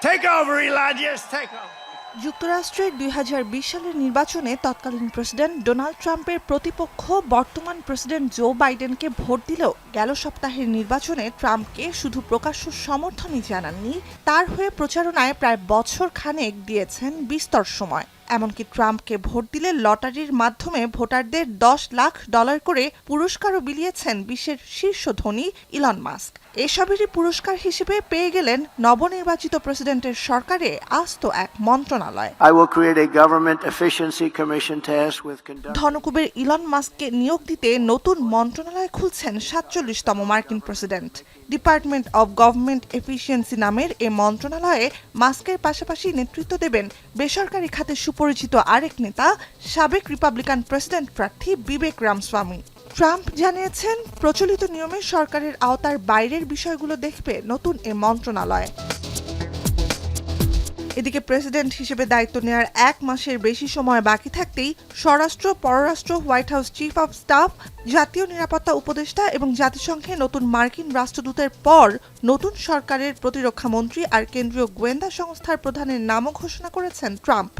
Take over, Elijah. Take over. যুক্তরাষ্ট্রের ২০২০ সালের নির্বাচনে তৎকালীন প্রেসিডেন্ট ডোনাল্ড ট্রাম্পের প্রতিপক্ষ বর্তমান প্রেসিডেন্ট জো বাইডেনকে ভোট দিলেও গেল সপ্তাহের নির্বাচনে ট্রাম্পকে শুধু প্রকাশ্য সমর্থনই জানাননি, তার হয়ে প্রচারণায় প্রায় বছর খানেক দিয়েছেন বিস্তর সময়। এমনকি ট্রাম্পকে ভোট দিলে লটারির মাধ্যমে ভোটারদের $10 লাখ করে পুরস্কারও বিলিয়েছেন বিশ্বের শীর্ষ ধনী ইলন মাস্ক। এসবেরই পুরস্কার হিসেবে পেয়ে গেলেন নবনির্বাচিত প্রেসিডেন্টের সরকারে আস্ত এক মন্ত্রণালয়। ধনকুবের ইলন মাস্ককে নিয়োগ দিতে নতুন মন্ত্রণালয় খুলছেন ৪৭তম মার্কিন president. Department of government efficiency নামের এ মন্ত্রণালয়ে মাস্কের পাশাপাশি নেতৃত্ব দেবেন বেসরকারি খাতে সুপরিচিত আরেক নেতা, সাবেক রিপাবলিকান প্রেসিডেন্ট প্রার্থী বিবেক রামস্বামী। ট্রাম্প জানিয়েছেন, প্রচলিত নিয়মে সরকারের আওতার বাইরের বিষয়গুলো দেখবে নতুন এ মন্ত্রণালয়। এদিকে প্রেসিডেন্ট হিসেবে দায়িত্ব নেওয়ার ১ মাসের বেশি সময় বাকি থাকতেই স্বরাষ্ট্র, পররাষ্ট্র, white house chief of staff, জাতীয় নিরাপত্তা উপদেষ্টা এবং জাতিসংঘে নতুন মার্কিন রাষ্ট্রদূতের পর নতুন সরকারের প্রতিরক্ষা মন্ত্রী আর কেন্দ্রীয় গোয়েন্দা সংস্থার প্রধানের নামও ঘোষণা করেছেন ট্রাম্প।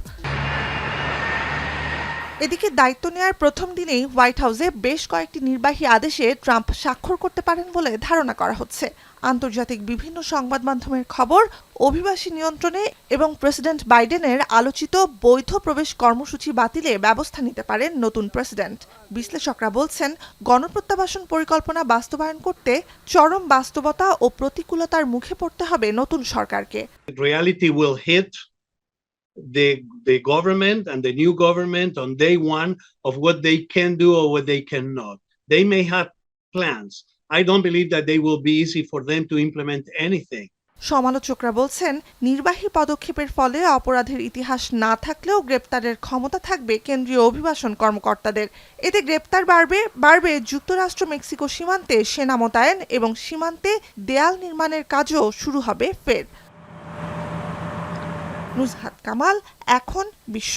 এদিকে দায়িত্ব নেওয়ার প্রথম দিনেই হোয়াইট হাউসে বেশ কয়েকটি নির্বাহী আদেশে ট্রাম্প স্বাক্ষর করতে পারেন বলে ধারণা করা হচ্ছে। আন্তর্জাতিক বিভিন্ন সংবাদ মাধ্যমের খবর, অভিবাসী নিয়ন্ত্রণে এবং প্রেসিডেন্ট বাইডেনের আলোচিত বৈধ প্রবেশ কর্মসূচি বাতিলে ব্যবস্থা নিতে পারেন নতুন প্রেসিডেন্ট। বিশ্লেষকরা বলছেন, গণপ্রত্যাবাসন পরিকল্পনা বাস্তবায়ন করতে চরম বাস্তবতা ও প্রতিকূলতার মুখে পড়তে হবে নতুন সরকারকে। Reality will hit the government and the new government on day one of what they can do or what they cannot. They may have plans. I don't believe that they will be easy for them to implement anything. সমালোচকরা বলছেন, নির্বাহী পদক্ষেপের ফলে অপরাধের ইতিহাস না থাকলেও গ্রেপ্তারের ক্ষমতা থাকবে কেন্দ্রীয় অভিবাসন কর্মকর্তাদের। এতে গ্রেপ্তার বাড়বে যুক্তরাষ্ট্র মেক্সিকো সীমান্তে সেনা মোতায়েন এবং সীমান্তে দেয়াল নির্মাণের কাজও শুরু হবে ফের। নুজহাত কামাল, এখন বিশ্ব।